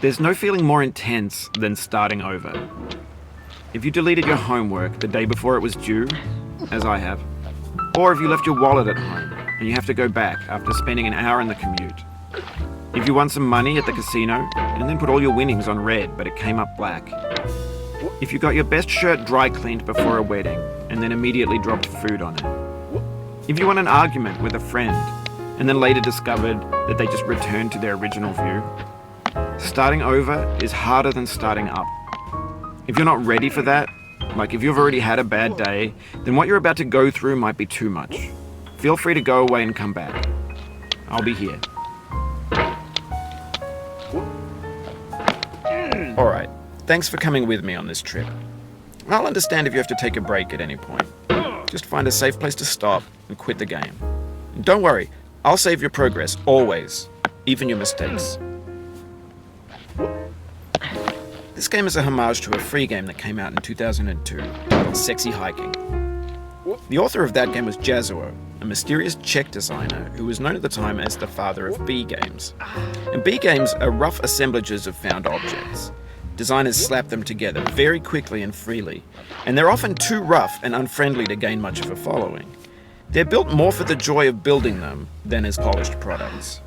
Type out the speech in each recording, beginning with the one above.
There's no feeling more intense than starting over. If you deleted your homework the day before it was due, as I have, or if you left your wallet at home and you have to go back after spending an hour in the commute. If you won some money at the casino and then put all your winnings on red but it came up black. If you got your best shirt dry cleaned before a wedding and then immediately dropped food on it. If you won an argument with a friend and then later discovered that they just returned to their original view. Starting over is harder than starting up. If you're not ready for that, like if you've already had a bad day, then what you're about to go through might be too much. Feel free to go away and come back. I'll be here. Alright, thanks for coming with me on this trip. I'll understand if you have to take a break at any point. Just find a safe place to stop and quit the game. And don't worry, I'll save your progress, always, even your mistakes. This game is a homage to a free game that came out in 2002 called Sexy Hiking. The author of that game was Jazuo, a mysterious Czech designer who was known at the time as the father of B games. And B games are rough assemblages of found objects. Designers slap them together very quickly and freely, and they're often too rough and unfriendly to gain much of a following. They're built more for the joy of building them than as polished products.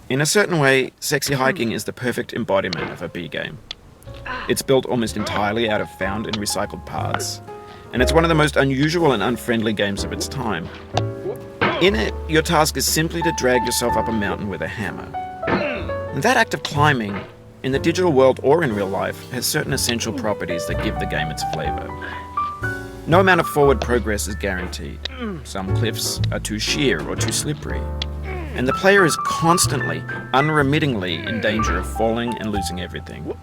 In a certain way, Sexy Hiking is the perfect embodiment of a B game. It's built almost entirely out of found and recycled parts, and it's one of the most unusual and unfriendly games of its time. In it, your task is simply to drag yourself up a mountain with a hammer. And that act of climbing, in the digital world or in real life, has certain essential properties that give the game its flavor. No amount of forward progress is guaranteed. Some cliffs are too sheer or too slippery. And the player is constantly, unremittingly in danger of falling and losing everything.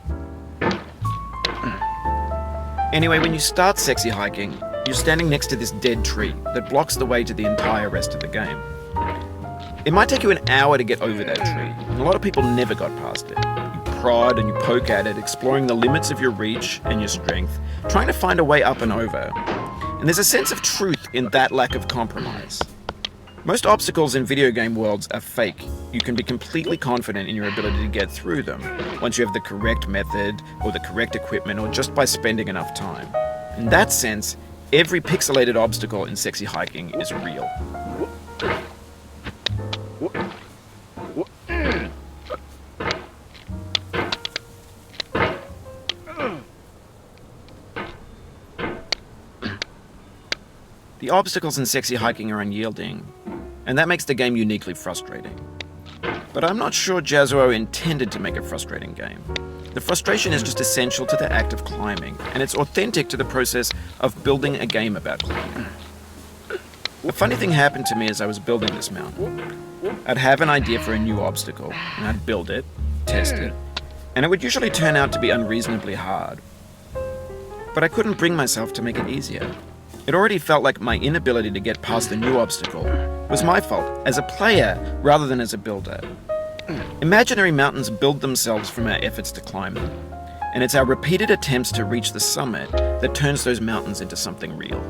Anyway, when you start Sexy Hiking, you're standing next to this dead tree that blocks the way to the entire rest of the game. It might take you an hour to get over that tree, and a lot of people never got past it. You prod and you poke at it, exploring the limits of your reach and your strength, trying to find a way up and over. And there's a sense of truth in that lack of compromise. Most obstacles in video game worlds are fake. You can be completely confident in your ability to get through them once you have the correct method or the correct equipment or just by spending enough time. In that sense, every pixelated obstacle in Sexy Hiking is real. The obstacles in Sexy Hiking are unyielding, and that makes the game uniquely frustrating. But I'm not sure Jazuo intended to make a frustrating game. The frustration is just essential to the act of climbing, and it's authentic to the process of building a game about climbing. A funny thing happened to me as I was building this mountain. I'd have an idea for a new obstacle, and I'd build it, test it, and it would usually turn out to be unreasonably hard. But I couldn't bring myself to make it easier. It already felt like my inability to get past the new obstacle was my fault as a player rather than as a builder. Imaginary mountains build themselves from our efforts to climb them, and it's our repeated attempts to reach the summit that turns those mountains into something real.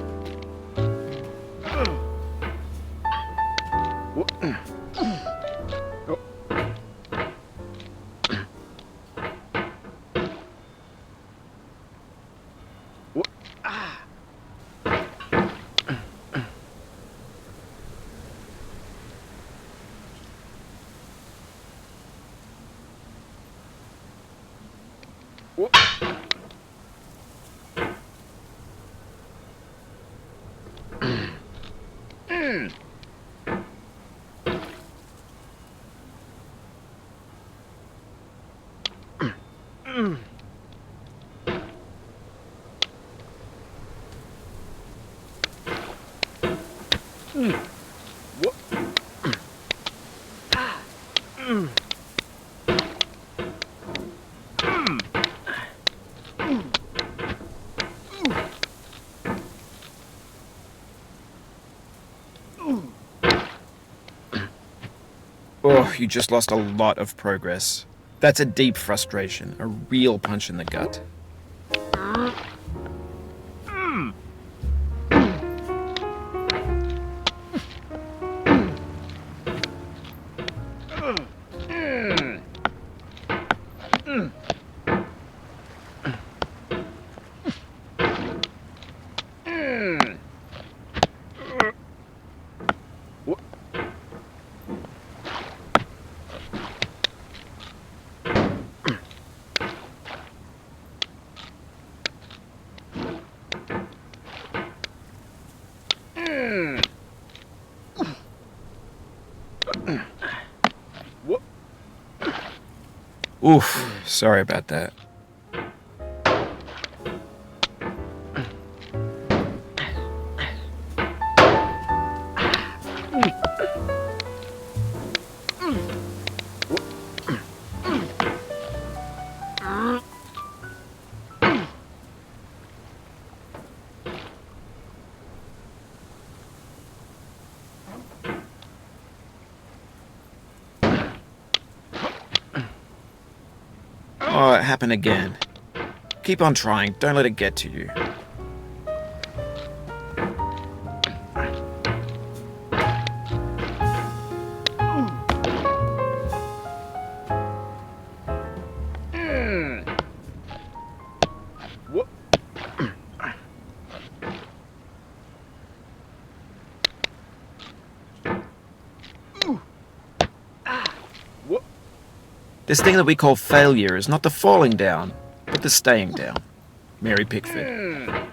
Oh, you just lost a lot of progress. That's a deep frustration, a real punch in the gut. Oof, sorry about that. Oh, it happened again. Keep on trying, don't let it get to you. This thing that we call failure is not the falling down, but the staying down. Mary Pickford.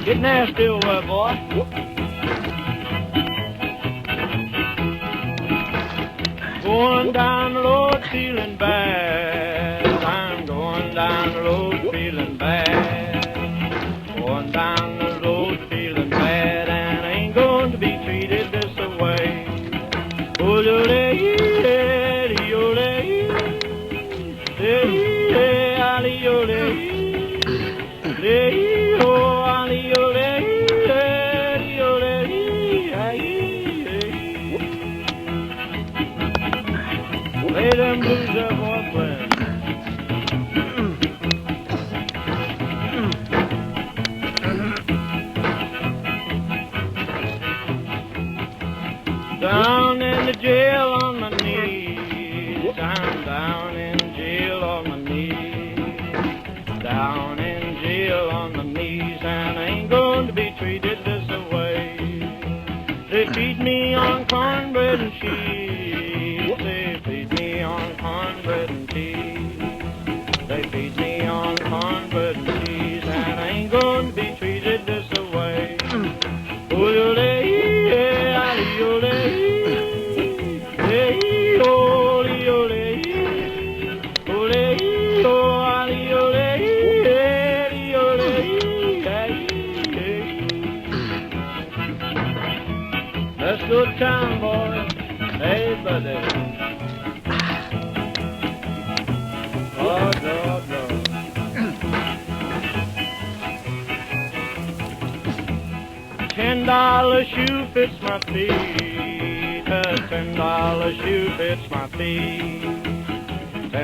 Get nasty over there, boy. Going down the road feeling bad. I'm going down the road feeling bad. Going down the road feeling bad, and I ain't going to be treated this way. Oh, lay them blues up on playing. Down in the jail on my knees. I'm down in jail on my knees. Down in jail on my knees, and I ain't going to be treated this way. They feed me on cornbread and cheese. They feed me on cornbread and cheese. They feed me on cornbread and cheese, and I ain't going to be treated this way. $10 shoe fits my feet. A $10 shoe fits my feet.